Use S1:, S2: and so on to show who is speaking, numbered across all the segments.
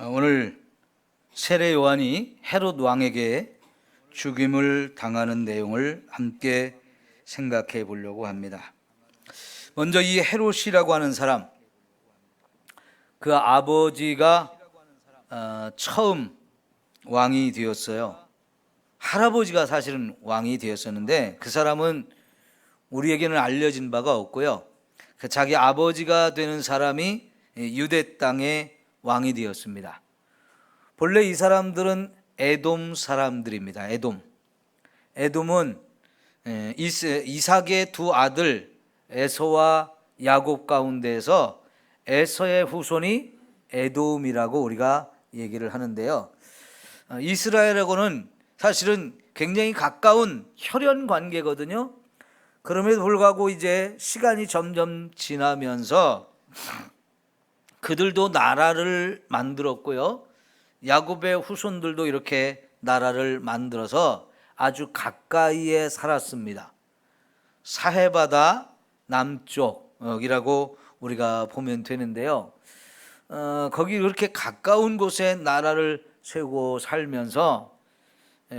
S1: 오늘 세례 요한이 헤롯 왕에게 죽임을 당하는 내용을 함께 생각해 보려고 합니다. 먼저 이 헤롯이라고 하는 사람, 그 아버지가 처음 왕이 되었어요. 할아버지가 사실은 왕이 되었었는데 그 사람은 우리에게는 알려진 바가 없고요. 자기 아버지가 되는 사람이 유대 땅의 왕이 되었습니다. 본래 이 사람들은 에돔 사람들입니다. 에돔은 이삭의 두 아들 에서와 야곱 가운데에서 에서의 후손이 에돔이라고 우리가 얘기를 하는데요. 이스라엘하고는 사실은 굉장히 가까운 혈연 관계거든요. 그럼에도 불구하고 이제 시간이 점점 지나면서 그들도 나라를 만들었고요. 야곱의 후손들도 이렇게 나라를 만들어서 아주 가까이에 살았습니다. 사해바다 남쪽이라고 우리가 보면 되는데요. 거기 그렇게 가까운 곳에 나라를 세우고 살면서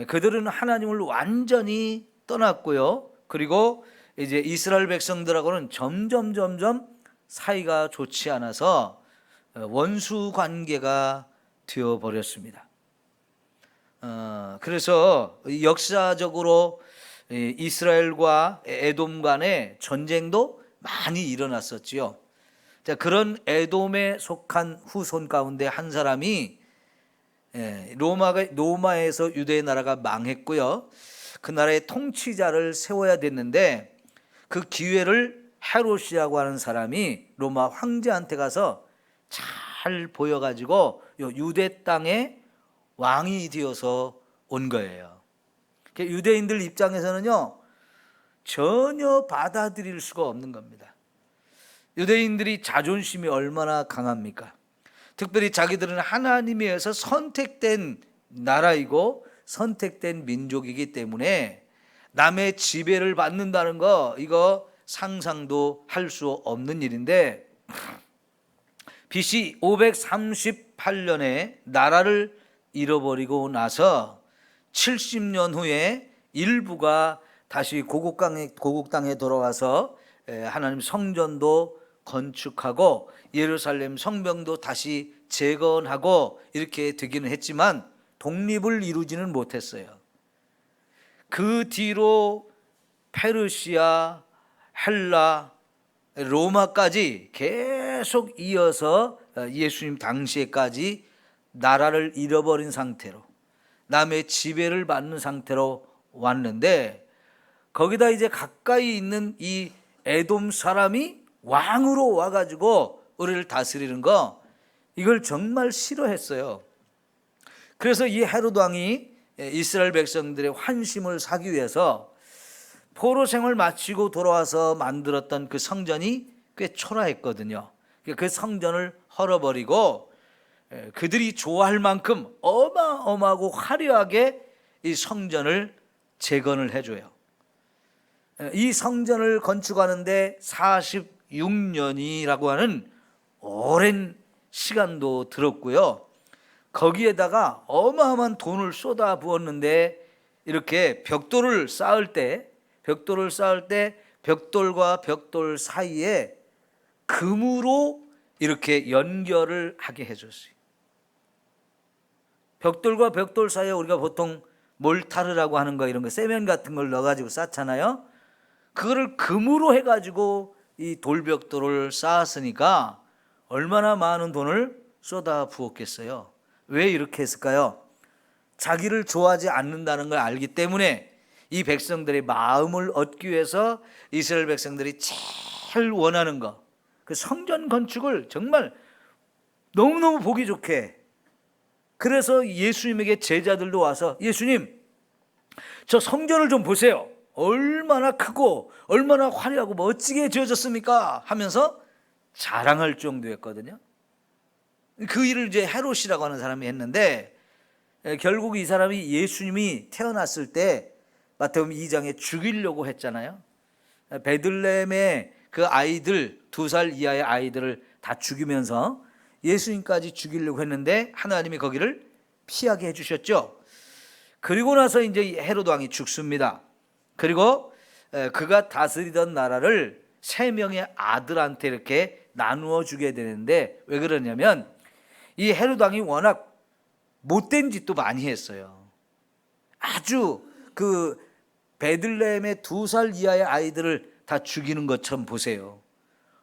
S1: 그들은 하나님을 완전히 떠났고요. 그리고 이제 이스라엘 백성들하고는 점점 사이가 좋지 않아서 원수 관계가 되어 버렸습니다. 그래서 역사적으로 이스라엘과 에돔 간의 전쟁도 많이 일어났었지요. 그런 에돔에 속한 후손 가운데 한 사람이 로마에서 유대 나라가 망했고요. 그 나라의 통치자를 세워야 됐는데 그 기회를 헤롯이라고 하는 사람이 로마 황제한테 가서 잘 보여가지고 유대 땅에 왕이 되어서 온 거예요. 유대인들 입장에서는요 전혀 받아들일 수가 없는 겁니다. 유대인들이 자존심이 얼마나 강합니까? 특별히 자기들은 하나님에 의해서 선택된 나라이고 선택된 민족이기 때문에 남의 지배를 받는다는 거 이거 상상도 할 수 없는 일인데 BC 538년에 나라를 잃어버리고 나서 70년 후에 일부가 다시 고국 땅에 돌아와서 하나님 성전도 건축하고 예루살렘 성벽도 다시 재건하고 이렇게 되기는 했지만 독립을 이루지는 못했어요. 그 뒤로 페르시아, 헬라, 로마까지 계속 이어서 예수님 당시에까지 나라를 잃어버린 상태로 남의 지배를 받는 상태로 왔는데 거기다 이제 가까이 있는 이 에돔 사람이 왕으로 와가지고 우리를 다스리는 거 이걸 정말 싫어했어요. 그래서 이 헤롯 왕이 이스라엘 백성들의 환심을 사기 위해서 포로 생활 마치고 돌아와서 만들었던 그 성전이 꽤 초라했거든요. 그 성전을 헐어버리고 그들이 좋아할 만큼 어마어마하고 화려하게 이 성전을 재건을 해줘요. 이 성전을 건축하는데 46년이라고 하는 오랜 시간도 들었고요. 거기에다가 어마어마한 돈을 쏟아 부었는데 이렇게 벽돌을 쌓을 때 벽돌과 벽돌 사이에 금으로 이렇게 연결을 하게 해줬어요. 벽돌과 벽돌 사이에 우리가 보통 몰타르라고 하는 거 이런 거 세면 같은 걸 넣어가지고 쌓잖아요. 그거를 금으로 해가지고 이 돌벽돌을 쌓았으니까 얼마나 많은 돈을 쏟아 부었겠어요. 왜 이렇게 했을까요? 자기를 좋아하지 않는다는 걸 알기 때문에 이 백성들의 마음을 얻기 위해서 이스라엘 백성들이 제일 원하는 거, 그 성전 건축을 정말 너무너무 보기 좋게. 그래서 예수님에게 제자들도 와서 예수님, 저 성전을 좀 보세요. 얼마나 크고 얼마나 화려하고 멋지게 지어졌습니까? 하면서 자랑할 정도였거든요. 그 일을 이제 헤롯이라고 하는 사람이 했는데 결국 이 사람이 예수님이 태어났을 때 마태복음 2장에 죽이려고 했잖아요. 베들레헴의 그 아이들 2살 이하의 아이들을 다 죽이면서 예수님까지 죽이려고 했는데 하나님이 거기를 피하게 해주셨죠. 그리고 나서 이제 헤롯 왕이 죽습니다. 그리고 그가 다스리던 나라를 세 명의 아들한테 이렇게 나누어 주게 되는데, 왜 그러냐면 이 헤롯 왕이 워낙 못된 짓도 많이 했어요. 아주 그 베들레헴의 2살 이하의 아이들을 다 죽이는 것처럼 보세요.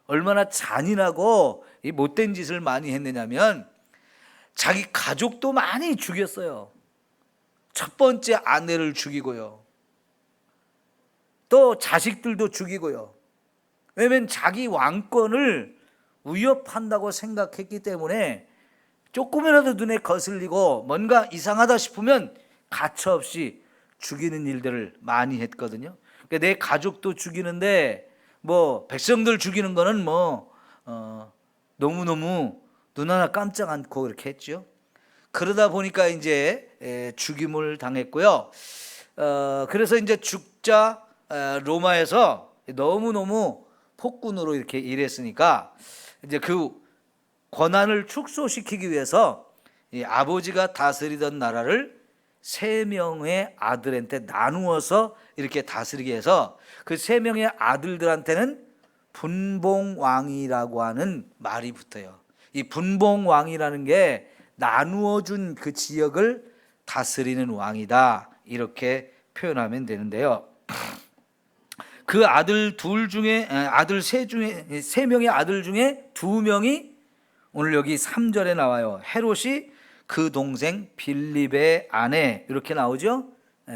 S1: 얼마나 잔인하고 이 못된 짓을 많이 했느냐면 자기 가족도 많이 죽였어요. 첫 번째 아내를 죽이고요, 또 자식들도 죽이고요. 왜냐하면 자기 왕권을 위협한다고 생각했기 때문에 조금이라도 눈에 거슬리고 뭔가 이상하다 싶으면 가차없이 죽이는 일들을 많이 했거든요. 그러니까 내 가족도 죽이는데 뭐 백성들 죽이는 거는 너무너무 눈 하나 깜짝 않고 이렇게 했죠. 그러다 보니까 이제 죽임을 당했고요. 그래서 이제 죽자 로마에서 너무너무 폭군으로 이렇게 일했으니까 이제 그 권한을 축소시키기 위해서 이 아버지가 다스리던 나라를 3명의 아들한테 나누어서 이렇게 다스리게 해서 그 3명의 아들들한테는 분봉왕이라고 하는 말이 붙어요. 이 분봉왕이라는 게 나누어 준 그 지역을 다스리는 왕이다, 이렇게 표현하면 되는데요. 그 아들 세 명의 아들 중에 2명이 오늘 여기 3절에 나와요. 헤롯이 그 동생 빌립의 아내, 이렇게 나오죠.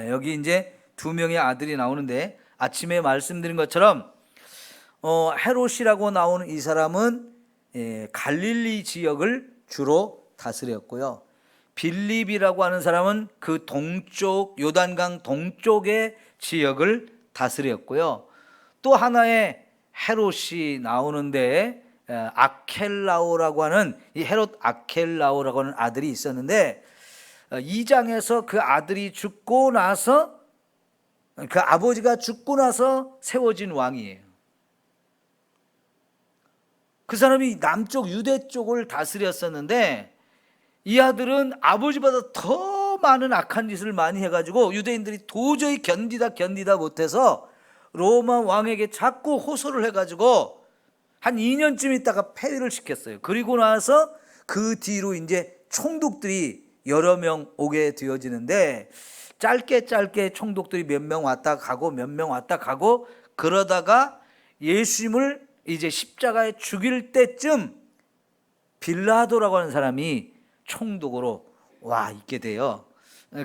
S1: 여기 이제 2명의 아들이 나오는데, 아침에 말씀드린 것처럼 헤롯이라고 나오는 이 사람은 갈릴리 지역을 주로 다스렸고요. 빌립이라고 하는 사람은 그 동쪽, 요단강 동쪽의 지역을 다스렸고요. 또 하나의 헤롯이 나오는데 아켈라오라고 하는, 이 헤롯 아켈라오라고 하는 아들이 있었는데 2장에서 그 아들이 죽고 나서, 그 아버지가 죽고 나서 세워진 왕이에요. 그 사람이 남쪽 유대 쪽을 다스렸었는데 이 아들은 아버지보다 더 많은 악한 짓을 많이 해가지고 유대인들이 도저히 견디다 못해서 로마 왕에게 자꾸 호소를 해가지고 한 2년쯤 있다가 폐위를 시켰어요. 그리고 나서 그 뒤로 이제 총독들이 여러 명 오게 되어지는데, 짧게 총독들이 몇 명 왔다 가고 몇 명 왔다 가고 그러다가 예수님을 이제 십자가에 죽일 때쯤 빌라도라고 하는 사람이 총독으로 와 있게 돼요.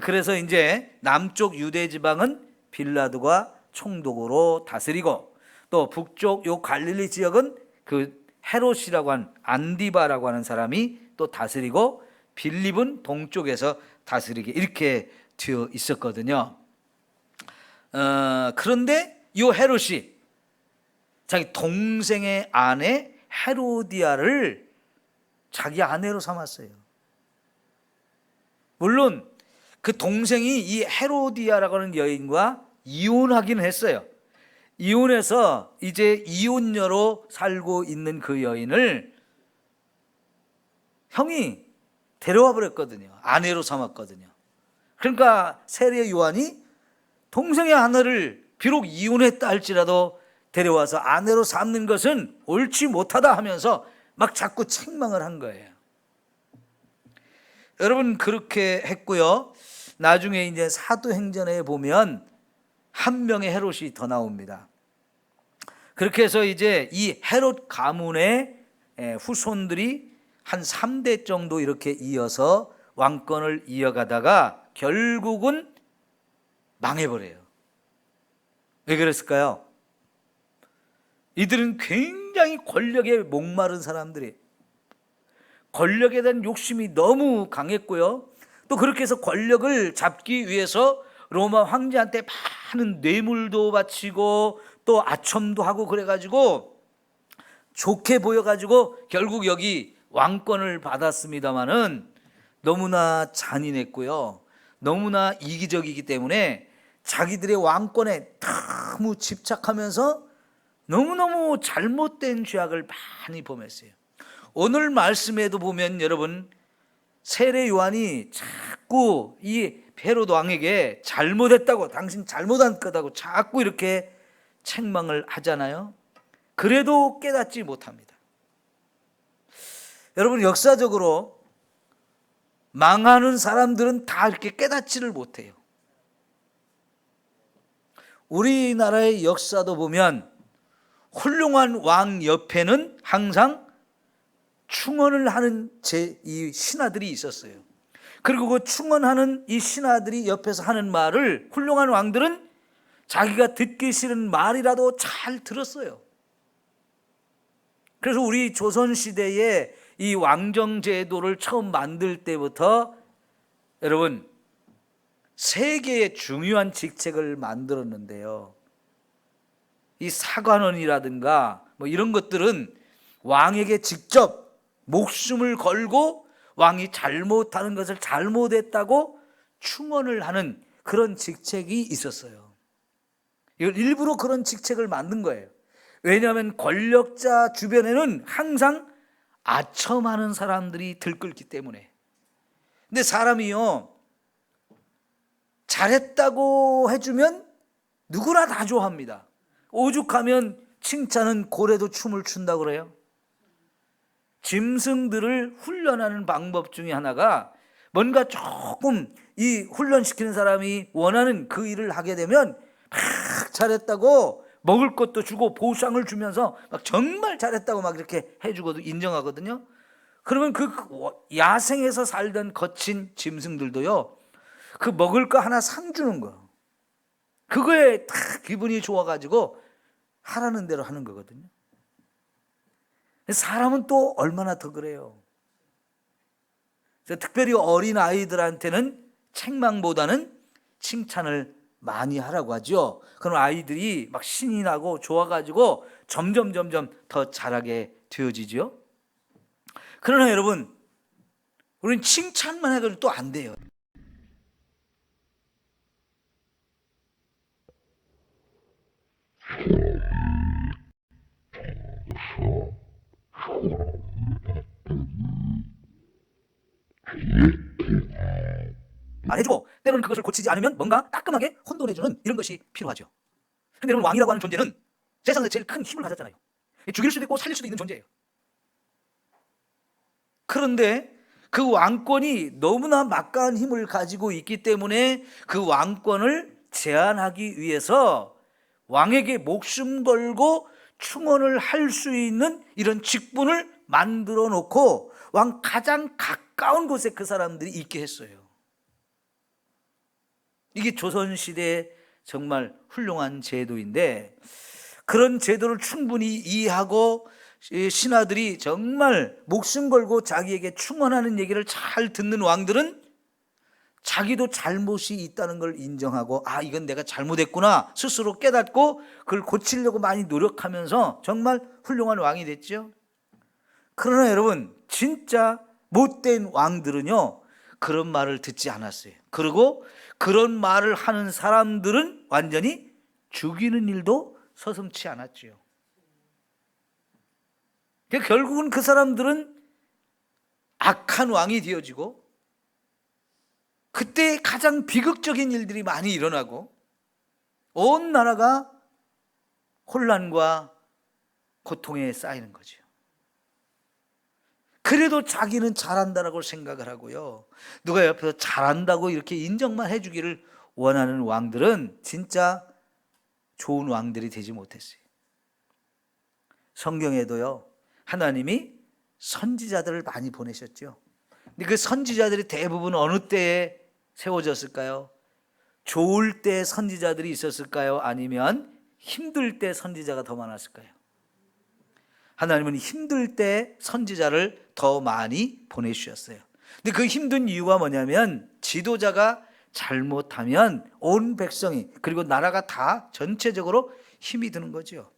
S1: 그래서 이제 남쪽 유대 지방은 빌라도가 총독으로 다스리고, 또 북쪽 요 갈릴리 지역은 그 헤롯이라고 하는 안디바라고 하는 사람이 또 다스리고, 빌립은 동쪽에서 다스리게 이렇게 되어 있었거든요. 그런데 이 헤롯이 자기 동생의 아내 헤로디아를 자기 아내로 삼았어요. 물론 그 동생이 이 헤로디아라고 하는 여인과 이혼하기는 했어요. 이혼해서 이제 이혼녀로 살고 있는 그 여인을 형이 데려와 버렸거든요. 아내로 삼았거든요. 그러니까 세례 요한이 동생의 아내를 비록 이혼했다 할지라도 데려와서 아내로 삼는 것은 옳지 못하다 하면서 막 자꾸 책망을 한 거예요. 여러분, 그렇게 했고요. 나중에 이제 사도행전에 보면 한 명의 헤롯이 더 나옵니다. 그렇게 해서 이제 이 헤롯 가문의 후손들이 한 3대 정도 이렇게 이어서 왕권을 이어가다가 결국은 망해버려요. 왜 그랬을까요? 이들은 굉장히 권력에 목마른 사람들이, 권력에 대한 욕심이 너무 강했고요. 또 그렇게 해서 권력을 잡기 위해서 로마 황제한테 많은 뇌물도 바치고 또 아첨도 하고 그래가지고 좋게 보여가지고 결국 여기 왕권을 받았습니다마는 너무나 잔인했고요. 너무나 이기적이기 때문에 자기들의 왕권에 너무 집착하면서 너무너무 잘못된 죄악을 많이 범했어요. 오늘 말씀에도 보면 여러분 세례 요한이 자꾸 이 헤롯 왕에게 잘못했다고, 당신 잘못한 거다고 자꾸 이렇게 책망을 하잖아요. 그래도 깨닫지 못합니다. 여러분, 역사적으로 망하는 사람들은 다 이렇게 깨닫지를 못해요. 우리나라의 역사도 보면 훌륭한 왕 옆에는 항상 충언을 하는 이 신하들이 있었어요. 그리고 그 충언하는 이 신하들이 옆에서 하는 말을 훌륭한 왕들은 자기가 듣기 싫은 말이라도 잘 들었어요. 그래서 우리 조선시대에 이 왕정제도를 처음 만들 때부터 여러분 세 개의 중요한 직책을 만들었는데요. 이 사관원이라든가 뭐 이런 것들은 왕에게 직접 목숨을 걸고 왕이 잘못하는 것을 잘못했다고 충언을 하는 그런 직책이 있었어요. 이걸 일부러 그런 직책을 만든 거예요. 왜냐하면 권력자 주변에는 항상 아첨하는 사람들이 들끓기 때문에. 근데 사람이요, 잘했다고 해주면 누구나 다 좋아합니다. 오죽하면 칭찬은 고래도 춤을 춘다고 그래요. 짐승들을 훈련하는 방법 중에 하나가 뭔가 조금 이 훈련시키는 사람이 원하는 그 일을 하게 되면 막 잘했다고 먹을 것도 주고 보상을 주면서 막 정말 잘했다고 막 이렇게 해주고도 인정하거든요. 그러면 그 야생에서 살던 거친 짐승들도요, 그 먹을 거 하나 상 주는 거, 그거에 다 기분이 좋아가지고 하라는 대로 하는 거거든요. 사람은 또 얼마나 더 그래요. 그래서 특별히 어린 아이들한테는 책망보다는 칭찬을 많이 하라고 하죠. 그럼 아이들이 막 신이 나고 좋아가지고 점점 더 잘하게 되어지죠. 그러나 여러분, 우리는 칭찬만 해도 또 안 돼요. 말해주고 때로는 그것을 고치지 않으면 뭔가 따끔하게 혼돈해주는 이런 것이 필요하죠. 근데 여러분, 왕이라고 하는 존재는 세상에서 제일 큰 힘을 가졌잖아요. 죽일 수도 있고 살릴 수도 있는 존재예요. 그런데 그 왕권이 너무나 막강한 힘을 가지고 있기 때문에 그 왕권을 제한하기 위해서 왕에게 목숨 걸고 충언을 할 수 있는 이런 직분을 만들어 놓고 왕 가장 가까운 곳에 그 사람들이 있게 했어요. 이게 조선시대의 정말 훌륭한 제도인데, 그런 제도를 충분히 이해하고 신하들이 정말 목숨 걸고 자기에게 충언하는 얘기를 잘 듣는 왕들은 자기도 잘못이 있다는 걸 인정하고, 아, 이건 내가 잘못했구나 스스로 깨닫고 그걸 고치려고 많이 노력하면서 정말 훌륭한 왕이 됐죠. 그러나 여러분, 진짜 못된 왕들은요, 그런 말을 듣지 않았어요. 그리고 그런 말을 하는 사람들은 완전히 죽이는 일도 서슴지 않았죠. 결국은 그 사람들은 악한 왕이 되어지고, 그때 가장 비극적인 일들이 많이 일어나고 온 나라가 혼란과 고통에 쌓이는 거죠. 그래도 자기는 잘한다라고 생각을 하고요, 누가 옆에서 잘한다고 이렇게 인정만 해주기를 원하는 왕들은 진짜 좋은 왕들이 되지 못했어요. 성경에도요, 하나님이 선지자들을 많이 보내셨죠. 근데 그 선지자들이 대부분 어느 때에 세워졌을까요? 좋을 때 선지자들이 있었을까요? 아니면 힘들 때 선지자가 더 많았을까요? 하나님은 힘들 때 선지자를 더 많이 보내주셨어요. 근데 그 힘든 이유가 뭐냐면, 지도자가 잘못하면 온 백성이 그리고 나라가 다 전체적으로 힘이 드는 거죠.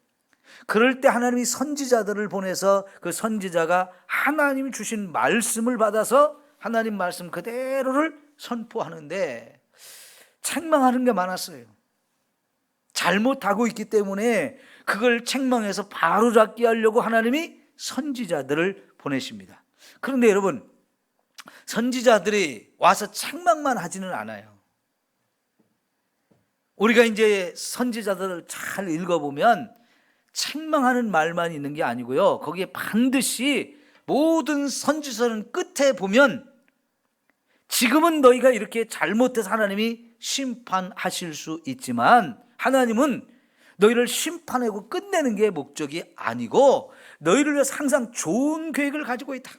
S1: 그럴 때 하나님이 선지자들을 보내서 그 선지자가 하나님이 주신 말씀을 받아서 하나님 말씀 그대로를 선포하는데 책망하는 게 많았어요. 잘못하고 있기 때문에 그걸 책망해서 바로잡게 하려고 하나님이 선지자들을 보내십니다. 그런데 여러분, 선지자들이 와서 책망만 하지는 않아요. 우리가 이제 선지자들을 잘 읽어보면 책망하는 말만 있는 게 아니고요, 거기에 반드시 모든 선지서는 끝에 보면 지금은 너희가 이렇게 잘못해서 하나님이 심판하실 수 있지만 하나님은 너희를 심판하고 끝내는 게 목적이 아니고 너희를 위해서 항상 좋은 계획을 가지고 있다.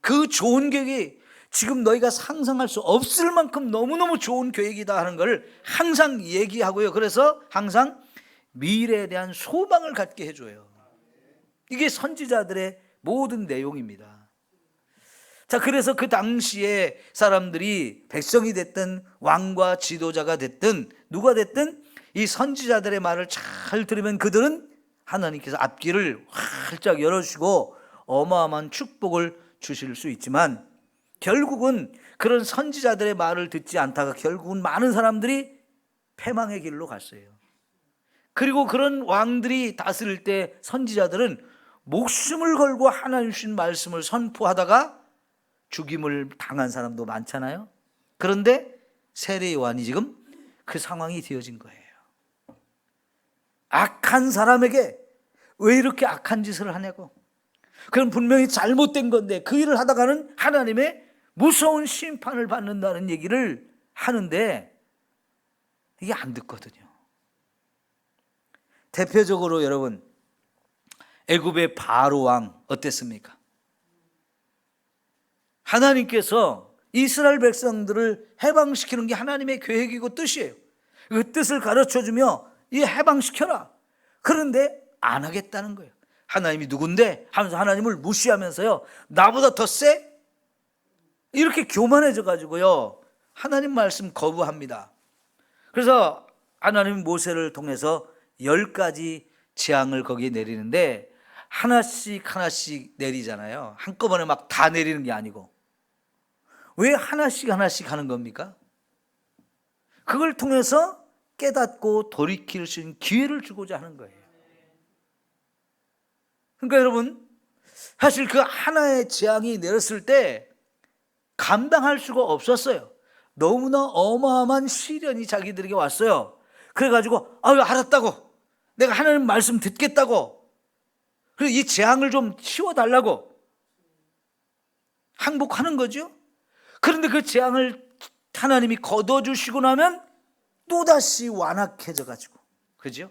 S1: 그 좋은 계획이 지금 너희가 상상할 수 없을 만큼 너무너무 좋은 계획이다 하는 걸 항상 얘기하고요. 그래서 항상 미래에 대한 소망을 갖게 해줘요. 이게 선지자들의 모든 내용입니다. 자, 그래서 그 당시에 사람들이 백성이 됐든 왕과 지도자가 됐든 누가 됐든 이 선지자들의 말을 잘 들으면 그들은 하나님께서 앞길을 활짝 열어주시고 어마어마한 축복을 주실 수 있지만 결국은 그런 선지자들의 말을 듣지 않다가 결국은 많은 사람들이 패망의 길로 갔어요. 그리고 그런 왕들이 다스릴 때 선지자들은 목숨을 걸고 하나님 주신 말씀을 선포하다가 죽임을 당한 사람도 많잖아요. 그런데 세례 요한이 지금 그 상황이 되어진 거예요. 악한 사람에게 왜 이렇게 악한 짓을 하냐고. 그건 분명히 잘못된 건데 그 일을 하다가는 하나님의 무서운 심판을 받는다는 얘기를 하는데 이게 안 듣거든요. 대표적으로 여러분, 애굽의 바로 왕 어땠습니까? 하나님께서 이스라엘 백성들을 해방시키는 게 하나님의 계획이고 뜻이에요. 그 뜻을 가르쳐주며 이 해방시켜라. 그런데 안 하겠다는 거예요. 하나님이 누군데? 하면서 하나님을 무시하면서요, 나보다 더 세? 이렇게 교만해져 가지고요 하나님 말씀 거부합니다. 그래서 하나님 모세를 통해서 10가지 재앙을 거기에 내리는데 하나씩 하나씩 내리잖아요. 한꺼번에 막 다 내리는 게 아니고. 왜 하나씩 하나씩 하는 겁니까? 그걸 통해서 깨닫고 돌이킬 수 있는 기회를 주고자 하는 거예요. 그러니까 여러분, 사실 그 하나의 재앙이 내렸을 때 감당할 수가 없었어요. 너무나 어마어마한 시련이 자기들에게 왔어요. 그래가지고 알았다고, 내가 하나님 말씀 듣겠다고, 그리고 이 재앙을 좀 치워달라고 항복하는 거죠. 그런데 그 재앙을 하나님이 걷어주시고 나면 또다시 완악해져 가지고, 그죠?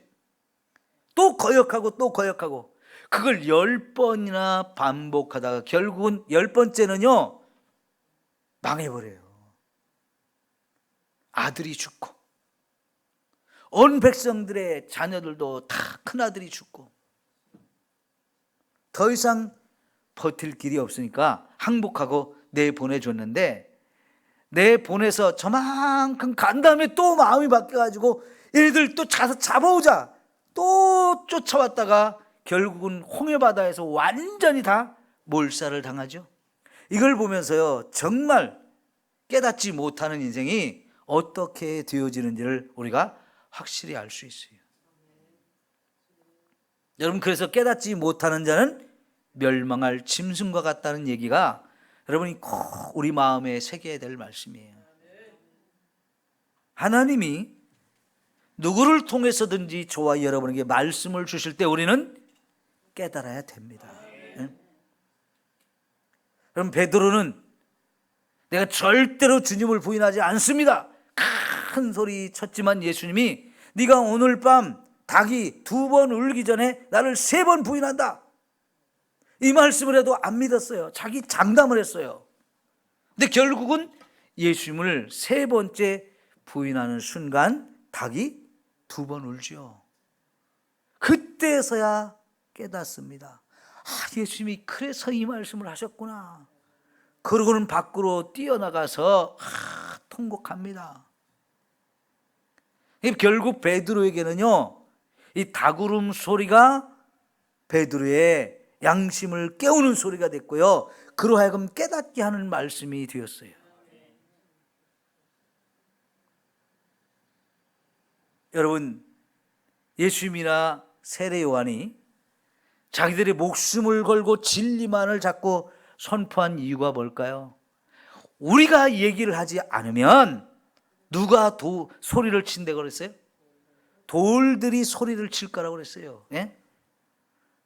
S1: 또 거역하고 또 거역하고, 그걸 10번이나 반복하다가 결국은 10번째는요 망해버려요. 아들이 죽고 온 백성들의 자녀들도 다 큰아들이 죽고 더 이상 버틸 길이 없으니까 항복하고 내보내줬는데, 내보내서 저만큼 간 다음에 또 마음이 바뀌어가지고 얘들 또 잡아오자 또 쫓아왔다가 결국은 홍해바다에서 완전히 다 몰살을 당하죠. 이걸 보면서요 정말 깨닫지 못하는 인생이 어떻게 되어지는지를 우리가 확실히 알 수 있어요. 여러분, 그래서 깨닫지 못하는 자는 멸망할 짐승과 같다는 얘기가 여러분이 꼭 우리 마음에 새겨야 될 말씀이에요. 하나님이 누구를 통해서든지 저와 여러분에게 말씀을 주실 때 우리는 깨달아야 됩니다. 그럼 베드로는 내가 절대로 주님을 부인하지 않습니다, 큰 소리 쳤지만 예수님이 네가 오늘 밤 닭이 2번 울기 전에 나를 3번 부인한다, 이 말씀을 해도 안 믿었어요. 자기 장담을 했어요. 근데 결국은 예수님을 3번째 부인하는 순간 닭이 2번 울죠. 그때서야 깨닫습니다. 예수님이 그래서 이 말씀을 하셨구나. 그러고는 밖으로 뛰어나가서 통곡합니다. 결국 베드로에게는요 이 닭울음 소리가 베드로의 양심을 깨우는 소리가 됐고요, 그로 하여금 깨닫게 하는 말씀이 되었어요. 여러분, 예수님이나 세례 요한이 자기들의 목숨을 걸고 진리만을 자꾸 선포한 이유가 뭘까요? 우리가 얘기를 하지 않으면 누가 소리를 친다고 그랬어요? 돌들이 소리를 칠 거라고 그랬어요. 예?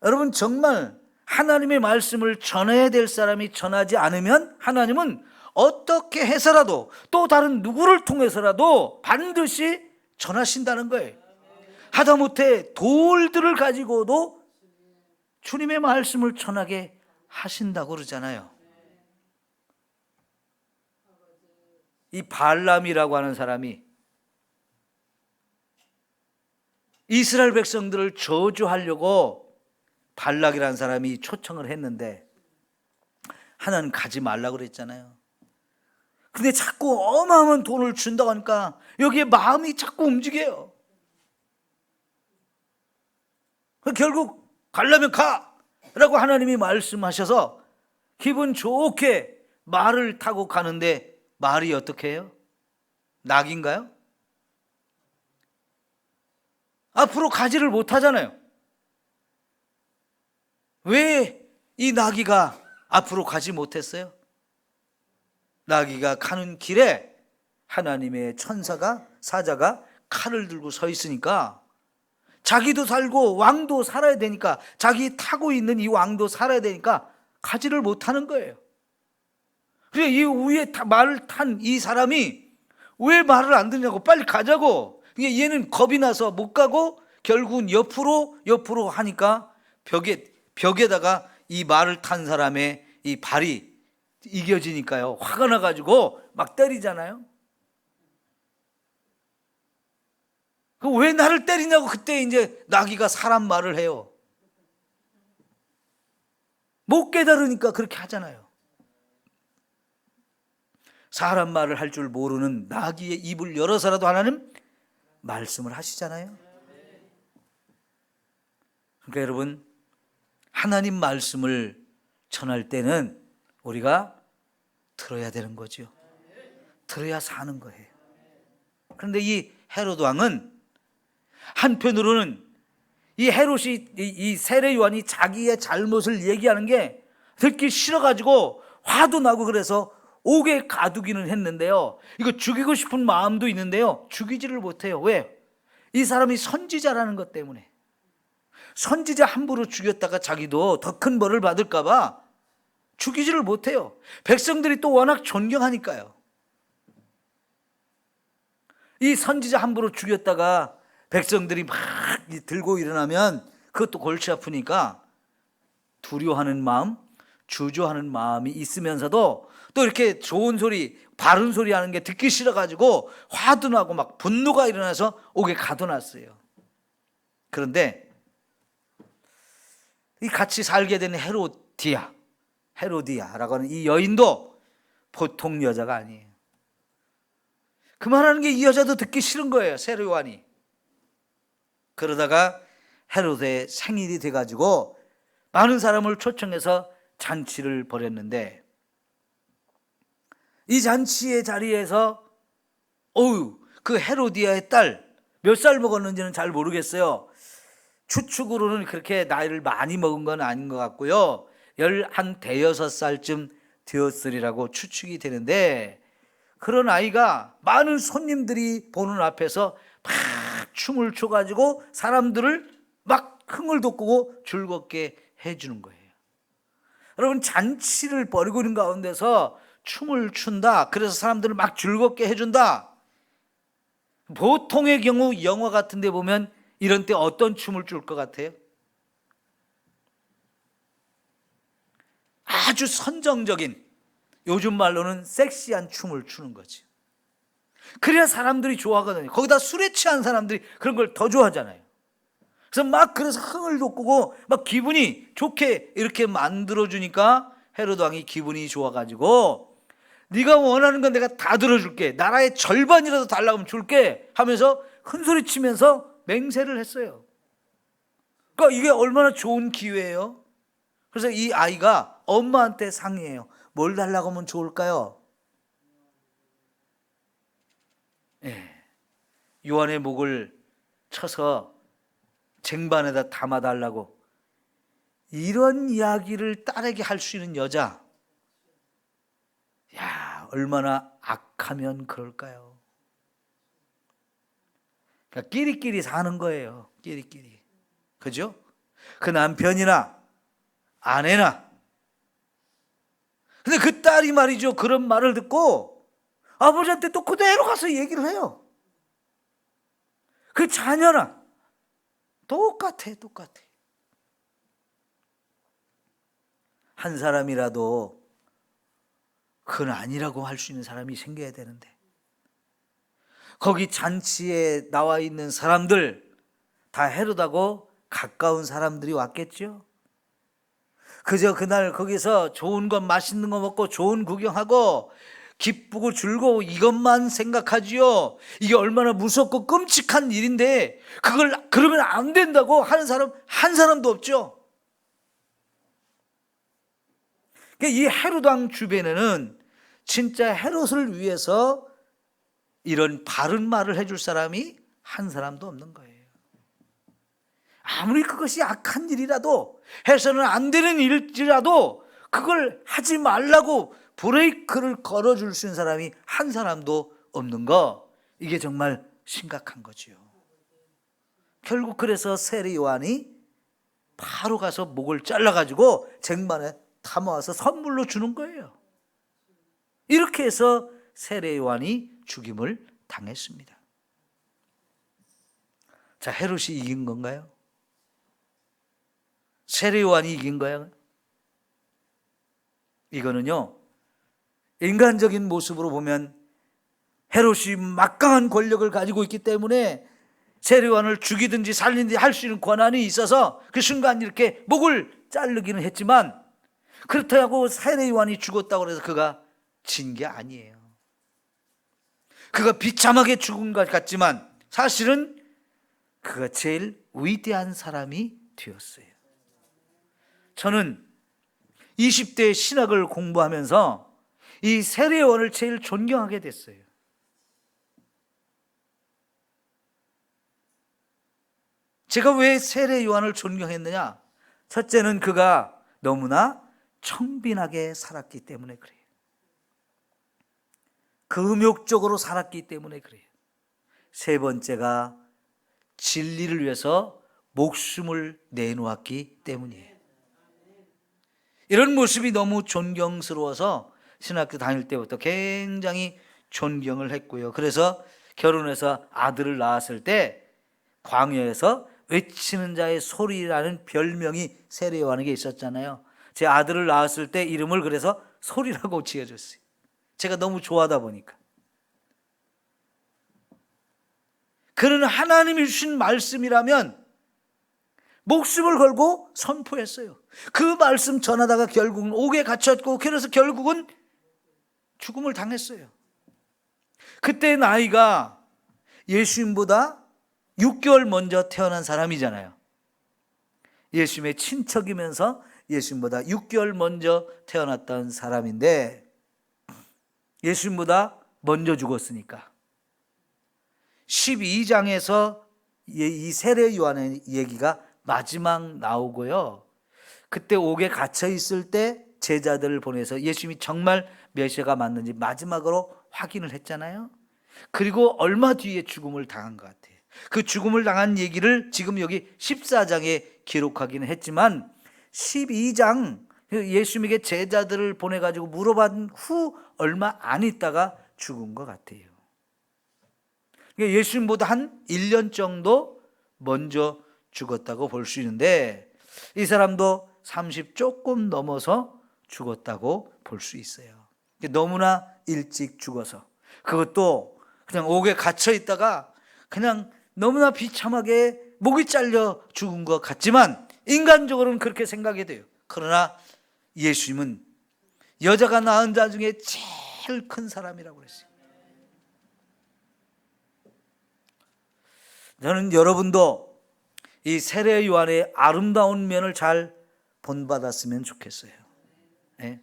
S1: 여러분, 정말 하나님의 말씀을 전해야 될 사람이 전하지 않으면 하나님은 어떻게 해서라도 또 다른 누구를 통해서라도 반드시 전하신다는 거예요. 하다못해 돌들을 가지고도 주님의 말씀을 전하게 하신다고 그러잖아요. 이 발람이라고 하는 사람이 이스라엘 백성들을 저주하려고 발락이라는 사람이 초청을 했는데 하나는 가지 말라고 그랬잖아요. 근데 자꾸 어마어마한 돈을 준다고 하니까 여기에 마음이 자꾸 움직여요. 결국 가려면 가라고 하나님이 말씀하셔서 기분 좋게 말을 타고 가는데 말이 어떻게 해요? 낙인가요? 앞으로 가지를 못하잖아요. 왜 이 나귀가 앞으로 가지 못했어요? 나귀가 가는 길에 하나님의 천사가, 사자가 칼을 들고 서 있으니까 자기도 살고 왕도 살아야 되니까, 자기 타고 있는 이 왕도 살아야 되니까 가지를 못하는 거예요. 그래, 이 위에 말을 탄 이 사람이 왜 말을 안 듣냐고, 빨리 가자고. 얘는 겁이 나서 못 가고 결국은 옆으로 하니까 벽에다가 이 말을 탄 사람의 이 발이 이겨지니까요, 화가 나가지고 막 때리잖아요. 왜 나를 때리냐고. 그때 이제 나귀가 사람 말을 해요. 못 깨달으니까 그렇게 하잖아요. 사람 말을 할 줄 모르는 나귀의 입을 열어서라도 하나님 말씀을 하시잖아요. 그러니까 여러분, 하나님 말씀을 전할 때는 우리가 들어야 되는 거죠. 들어야 사는 거예요. 그런데 이 헤롯 왕은 한편으로는 이 헤롯이, 이 세례 요한이 자기의 잘못을 얘기하는 게 듣기 싫어가지고 화도 나고 그래서 옥에 가두기는 했는데요, 이거 죽이고 싶은 마음도 있는데요, 죽이지를 못해요. 왜? 이 사람이 선지자라는 것 때문에. 선지자 함부로 죽였다가 자기도 더 큰 벌을 받을까 봐 죽이지를 못해요. 백성들이 또 워낙 존경하니까요. 이 선지자 함부로 죽였다가 백성들이 막 들고 일어나면 그것도 골치 아프니까 두려워하는 마음, 주저하는 마음이 있으면서도 또 이렇게 좋은 소리, 바른 소리 하는 게 듣기 싫어가지고 화도 나고 막 분노가 일어나서 옥에 가둬놨어요. 그런데 이 같이 살게 된 헤로디아라고 하는 이 여인도 보통 여자가 아니에요. 그 말하는 게 이 여자도 듣기 싫은 거예요, 세례 요한이. 그러다가 헤롯의 생일이 돼가지고 많은 사람을 초청해서 잔치를 벌였는데, 이 잔치의 자리에서 그 헤로디아의 딸, 몇 살 먹었는지는 잘 모르겠어요. 추측으로는 그렇게 나이를 많이 먹은 건 아닌 것 같고요, 한 대여섯 살쯤 되었으리라고 추측이 되는데, 그런 아이가 많은 손님들이 보는 앞에서 막 춤을 춰가지고 사람들을 막 흥을 돋구고 즐겁게 해주는 거예요. 여러분, 잔치를 벌이고 있는 가운데서 춤을 춘다, 그래서 사람들을 막 즐겁게 해준다. 보통의 경우 영화 같은 데 보면 이런 때 어떤 춤을 출 것 같아요? 아주 선정적인, 요즘 말로는 섹시한 춤을 추는 거지. 그래야 사람들이 좋아하거든요. 거기다 술에 취한 사람들이 그런 걸 더 좋아하잖아요. 그래서 흥을 돋구고 막 기분이 좋게 이렇게 만들어주니까 헤롯 왕이 기분이 좋아가지고, 네가 원하는 건 내가 다 들어줄게, 나라의 절반이라도 달라고 하면 줄게 하면서 큰소리 치면서 맹세를 했어요. 그러니까 이게 얼마나 좋은 기회예요. 그래서 이 아이가 엄마한테 상의해요. 뭘 달라고 하면 좋을까요? 요한의 목을 쳐서 쟁반에다 담아달라고 이런 이야기를 딸에게 할 수 있는 여자, 야, 얼마나 악하면 그럴까요? 그러니까 끼리끼리 사는 거예요. 끼리끼리. 그죠? 그 남편이나 아내나. 근데 그 딸이 말이죠, 그런 말을 듣고 아버지한테 또 그대로 가서 얘기를 해요. 그 자녀나 똑같아. 한 사람이라도 그건 아니라고 할 수 있는 사람이 생겨야 되는데, 거기 잔치에 나와 있는 사람들 다 헤롯하고 가까운 사람들이 왔겠죠. 그저 그날 거기서 좋은 것, 맛있는 거 먹고 좋은 구경하고 기쁘고 즐거워 이것만 생각하지요. 이게 얼마나 무섭고 끔찍한 일인데 그걸 그러면 안 된다고 하는 사람 한 사람도 없죠. 이 헤롯 왕 주변에는 진짜 헤롯을 위해서 이런 바른 말을 해줄 사람이 한 사람도 없는 거예요. 아무리 그것이 악한 일이라도, 해서는 안 되는 일이라도 그걸 하지 말라고 브레이크를 걸어줄 수 있는 사람이 한 사람도 없는 거, 이게 정말 심각한 거지요. 결국 그래서 세례 요한이 바로 가서 목을 잘라가지고 쟁반에 담아와서 선물로 주는 거예요. 이렇게 해서 세례 요한이 죽임을 당했습니다. 자, 헤롯이 이긴 건가요? 세례 요한이 이긴 거예요? 이거는요, 인간적인 모습으로 보면 헤롯이 막강한 권력을 가지고 있기 때문에 세례 요한을 죽이든지 살리든지 할 수 있는 권한이 있어서 그 순간 이렇게 목을 자르기는 했지만, 그렇다고 세례 요한이 죽었다고 해서 그가 진 게 아니에요. 그가 비참하게 죽은 것 같지만 사실은 그가 제일 위대한 사람이 되었어요. 저는 20대 신학을 공부하면서 이 세례 요한을 제일 존경하게 됐어요. 제가 왜 세례 요한을 존경했느냐? 첫째는 그가 너무나 청빈하게 살았기 때문에 그래요. 금욕적으로 살았기 때문에 그래요. 세 번째가 진리를 위해서 목숨을 내놓았기 때문이에요. 이런 모습이 너무 존경스러워서 신학교 다닐 때부터 굉장히 존경을 했고요. 그래서 결혼해서 아들을 낳았을 때 광야에서 외치는 자의 소리라는 별명이 세례 요한에게 있었잖아요. 제 아들을 낳았을 때 이름을 그래서 소리라고 지어줬어요. 제가 너무 좋아하다 보니까. 그는 하나님이 주신 말씀이라면 목숨을 걸고 선포했어요. 그 말씀 전하다가 결국은 옥에 갇혔고, 그래서 결국은 죽음을 당했어요. 그때 나이가 예수님보다 6개월 먼저 태어난 사람이잖아요. 예수님의 친척이면서 예수님보다 6개월 먼저 태어났던 사람인데, 예수님보다 먼저 죽었으니까 12장에서 이 세례 요한의 얘기가 마지막 나오고요. 그때 옥에 갇혀 있을 때 제자들을 보내서 예수님이 정말 메시아가 맞는지 마지막으로 확인을 했잖아요. 그리고 얼마 뒤에 죽음을 당한 것 같아요. 그 죽음을 당한 얘기를 지금 여기 14장에 기록하기는 했지만 12장 예수님에게 제자들을 보내가지고 물어본 후 얼마 안 있다가 죽은 것 같아요. 예수님보다 한 1년 정도 먼저 죽었다고 볼 수 있는데, 이 사람도 30 조금 넘어서 죽었다고 볼 수 있어요. 너무나 일찍 죽어서, 그것도 그냥 옥에 갇혀 있다가 그냥 너무나 비참하게 목이 잘려 죽은 것 같지만 인간적으로는 그렇게 생각이 돼요. 그러나 예수님은 여자가 낳은 자 중에 제일 큰 사람이라고 그랬어요. 저는 여러분도 이 세례 요한의 아름다운 면을 잘 본받았으면 좋겠어요. 네?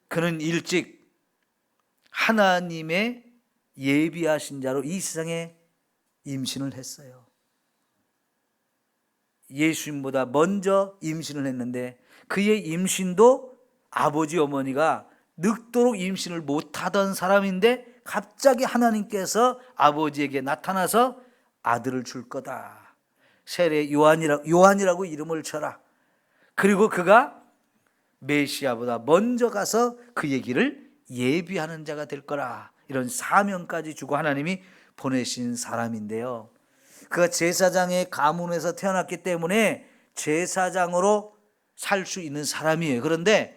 S1: 그는 일찍 하나님의 예비하신 자로 이 세상에 임신을 했어요. 예수님보다 먼저 임신을 했는데 그의 임신도 아버지 어머니가 늙도록 임신을 못하던 사람인데 갑자기 하나님께서 아버지에게 나타나서 아들을 줄 거다. 세례 요한이라고 이름을 쳐라. 그리고 그가 메시아보다 먼저 가서 그의 길을 예비하는 자가 될 거라. 이런 사명까지 주고 하나님이 보내신 사람인데요. 그가 제사장의 가문에서 태어났기 때문에 제사장으로 살 수 있는 사람이에요. 그런데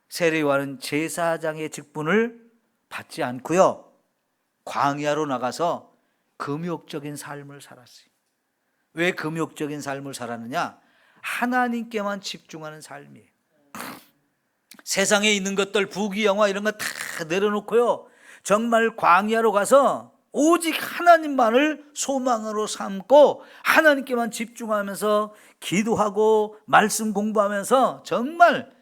S1: 세례 요한은 제사장의 직분을 받지 않고요, 광야로 나가서 금욕적인 삶을 살았어요. 왜 금욕적인 삶을 살았느냐? 하나님께만 집중하는 삶이에요. 세상에 있는 것들, 부귀영화 이런 거 다 내려놓고요, 정말 광야로 가서 오직 하나님만을 소망으로 삼고 하나님께만 집중하면서 기도하고 말씀 공부하면서 정말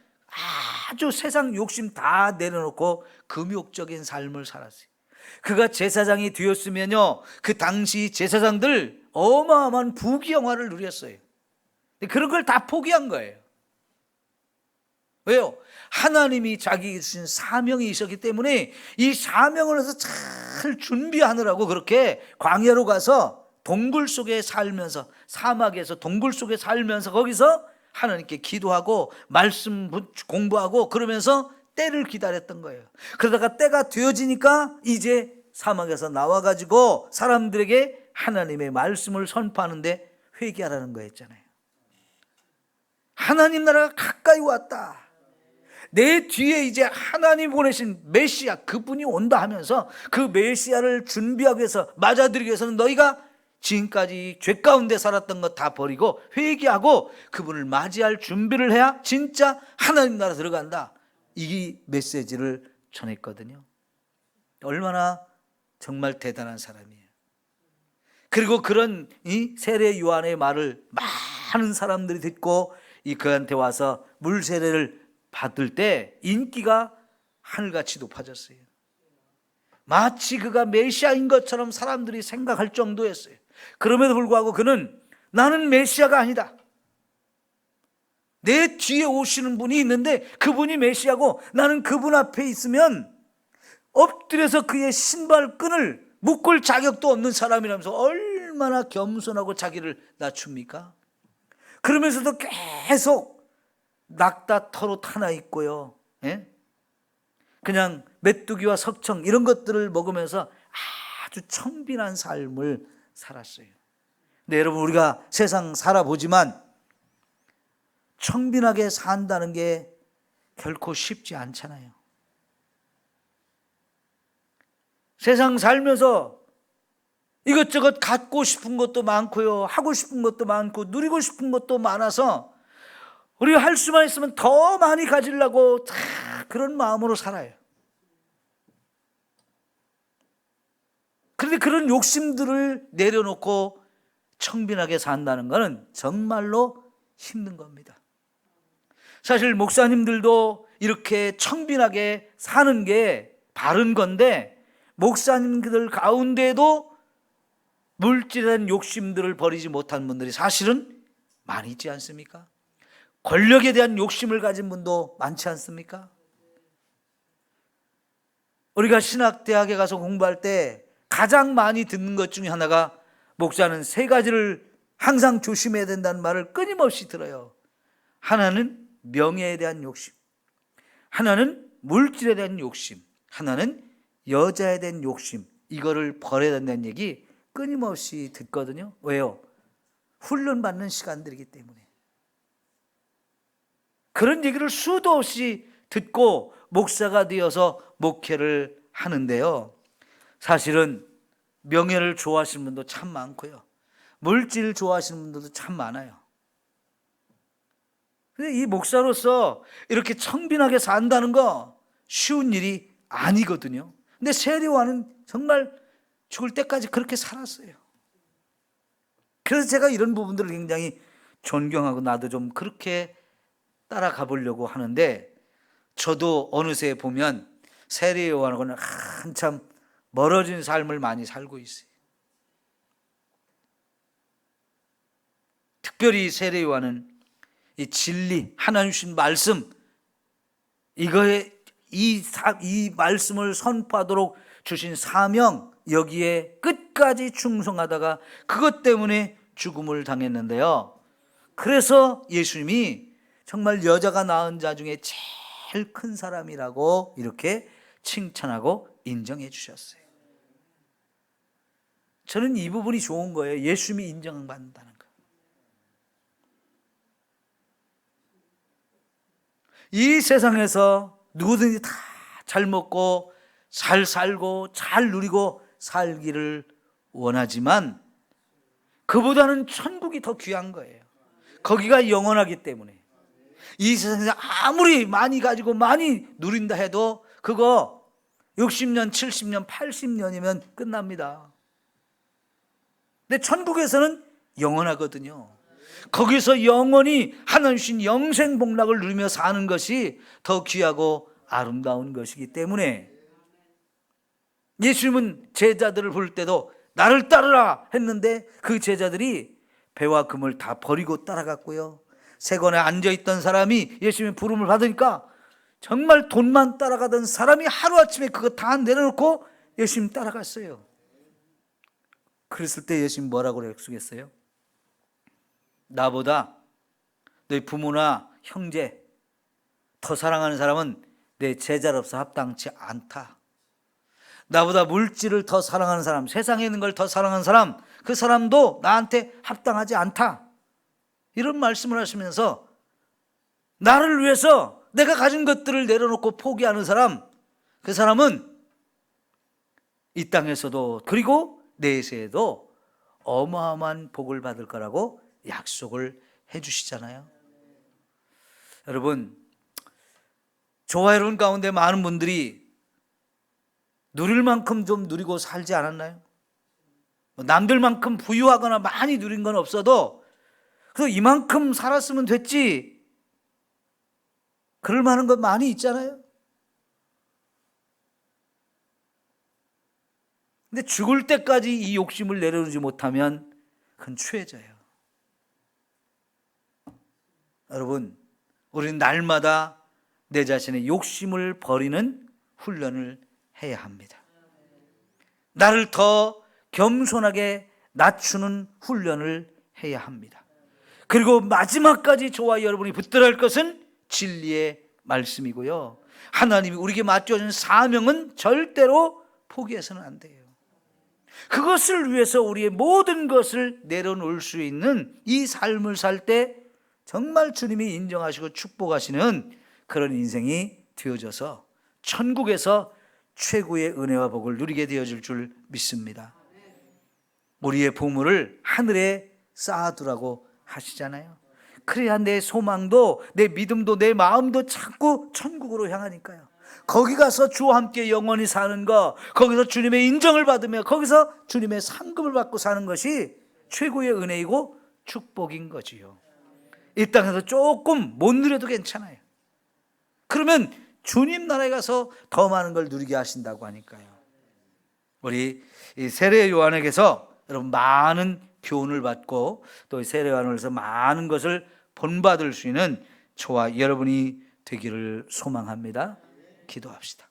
S1: 아주 세상 욕심 다 내려놓고 금욕적인 삶을 살았어요. 그가 제사장이 되었으면요, 그 당시 제사장들 어마어마한 부귀영화를 누렸어요. 그런 걸 다 포기한 거예요. 왜요? 하나님이 자기에게 주신 사명이 있었기 때문에 이 사명을 해서 잘 준비하느라고 그렇게 광야로 가서 동굴 속에 살면서, 사막에서 동굴 속에 살면서 거기서 하나님께 기도하고 말씀 공부하고 그러면서 때를 기다렸던 거예요. 그러다가 때가 되어지니까 이제 사막에서 나와가지고 사람들에게 하나님의 말씀을 선포하는데 회개하라는 거였잖아요. 하나님 나라가 가까이 왔다. 내 뒤에 이제 하나님 보내신 메시아, 그분이 온다 하면서 그 메시아를 준비하기 위해서, 맞아들이기 위해서는 너희가 지금까지 죄 가운데 살았던 것 다 버리고 회개하고 그분을 맞이할 준비를 해야 진짜 하나님 나라 들어간다. 이 메시지를 전했거든요. 얼마나 정말 대단한 사람이에요. 그리고 그런 이 세례 요한의 말을 많은 사람들이 듣고 그한테 와서 물 세례를 받을 때 인기가 하늘같이 높아졌어요. 마치 그가 메시아인 것처럼 사람들이 생각할 정도였어요. 그럼에도 불구하고 그는 나는 메시아가 아니다. 내 뒤에 오시는 분이 있는데 그분이 메시아고 나는 그분 앞에 있으면 엎드려서 그의 신발끈을 묶을 자격도 없는 사람이라면서 얼마나 겸손하고 자기를 낮춥니까? 그러면서도 계속 낙타 털옷 하나 입고요, 예? 그냥 메뚜기와 석청 이런 것들을 먹으면서 아주 청빈한 삶을 살았어요. 근데 여러분, 우리가 세상 살아보지만 청빈하게 산다는 게 결코 쉽지 않잖아요. 세상 살면서 이것저것 갖고 싶은 것도 많고요, 하고 싶은 것도 많고 누리고 싶은 것도 많아서 우리가 할 수만 있으면 더 많이 가지려고 그런 마음으로 살아요. 그런데 그런 욕심들을 내려놓고 청빈하게 산다는 것은 정말로 힘든 겁니다. 사실 목사님들도 이렇게 청빈하게 사는 게 바른 건데, 목사님들 가운데도 물질에 대한 욕심들을 버리지 못한 분들이 사실은 많이 있지 않습니까? 권력에 대한 욕심을 가진 분도 많지 않습니까? 우리가 신학대학에 가서 공부할 때 가장 많이 듣는 것 중에 하나가, 목사는 세 가지를 항상 조심해야 된다는 말을 끊임없이 들어요. 하나는 명예에 대한 욕심, 하나는 물질에 대한 욕심, 하나는 여자에 대한 욕심. 이거를 버려야 된다는 얘기 끊임없이 듣거든요. 왜요? 훈련받는 시간들이기 때문에. 그런 얘기를 수도 없이 듣고 목사가 되어서 목회를 하는데요, 사실은 명예를 좋아하시는 분도 참 많고요, 물질 좋아하시는 분들도 참 많아요. 근데 이 목사로서 이렇게 청빈하게 산다는 거 쉬운 일이 아니거든요. 근데 세례 요한은 정말 죽을 때까지 그렇게 살았어요. 그래서 제가 이런 부분들을 굉장히 존경하고 나도 좀 그렇게 따라가 보려고 하는데, 저도 어느새 보면 세례 요한하고는 한참 멀어진 삶을 많이 살고 있어요. 특별히 세례 요한은 이 진리, 하나님 주신 말씀, 이거에 이 말씀을 선포하도록 주신 사명, 여기에 끝까지 충성하다가 그것 때문에 죽음을 당했는데요. 그래서 예수님이 정말 여자가 낳은 자 중에 제일 큰 사람이라고 이렇게 칭찬하고 인정해 주셨어요. 저는 이 부분이 좋은 거예요. 예수님이 인정받는다는 거. 이 세상에서 누구든지 다 잘 먹고 잘 살고 잘 누리고 살기를 원하지만 그보다는 천국이 더 귀한 거예요. 거기가 영원하기 때문에. 이 세상에서 아무리 많이 가지고 많이 누린다 해도 그거 60년, 70년, 80년이면 끝납니다. 근데 천국에서는 영원하거든요. 거기서 영원히 하나님 주신 영생 복락을 누리며 사는 것이 더 귀하고 아름다운 것이기 때문에 예수님은 제자들을 부를 때도 나를 따르라 했는데 그 제자들이 배와 금을 다 버리고 따라갔고요. 세관에 앉아있던 사람이 예수님의 부름을 받으니까 정말 돈만 따라가던 사람이 하루아침에 그거 다 내려놓고 예수님 따라갔어요. 그랬을 때 예수님 뭐라고 약속했어요? 나보다 너희 부모나 형제 더 사랑하는 사람은 내 제자로서 합당치 않다. 나보다 물질을 더 사랑하는 사람, 세상에 있는 걸 더 사랑하는 사람, 그 사람도 나한테 합당하지 않다. 이런 말씀을 하시면서 나를 위해서 내가 가진 것들을 내려놓고 포기하는 사람, 그 사람은 이 땅에서도 그리고 내세에도 어마어마한 복을 받을 거라고 약속을 해 주시잖아요. 여러분, 저와 여러분 가운데 많은 분들이 누릴 만큼 좀 누리고 살지 않았나요? 남들만큼 부유하거나 많이 누린 건 없어도 그래서 이만큼 살았으면 됐지, 그럴 만한 건 많이 있잖아요. 근데 죽을 때까지 이 욕심을 내려놓지 못하면 그건 추해져요. 여러분, 우리는 날마다 내 자신의 욕심을 버리는 훈련을 해야 합니다. 나를 더 겸손하게 낮추는 훈련을 해야 합니다. 그리고 마지막까지 저와 여러분이 붙들어야 할 것은 진리의 말씀이고요. 하나님이 우리에게 맡겨준 사명은 절대로 포기해서는 안 돼요. 그것을 위해서 우리의 모든 것을 내려놓을 수 있는 이 삶을 살 때 정말 주님이 인정하시고 축복하시는 그런 인생이 되어져서 천국에서 최고의 은혜와 복을 누리게 되어질 줄 믿습니다. 우리의 보물을 하늘에 쌓아두라고 하시잖아요. 그래야 내 소망도 내 믿음도 내 마음도 자꾸 천국으로 향하니까요. 거기 가서 주와 함께 영원히 사는 거, 거기서 주님의 인정을 받으며 거기서 주님의 상급을 받고 사는 것이 최고의 은혜이고 축복인 거지요. 이 땅에서 조금 못 누려도 괜찮아요. 그러면 주님 나라에 가서 더 많은 걸 누리게 하신다고 하니까요. 우리 이 세례 요한에게서 여러분 많은 교훈을 받고 또 세례 요한으로서 많은 것을 본받을 수 있는 저와 여러분이 되기를 소망합니다. 기도합시다.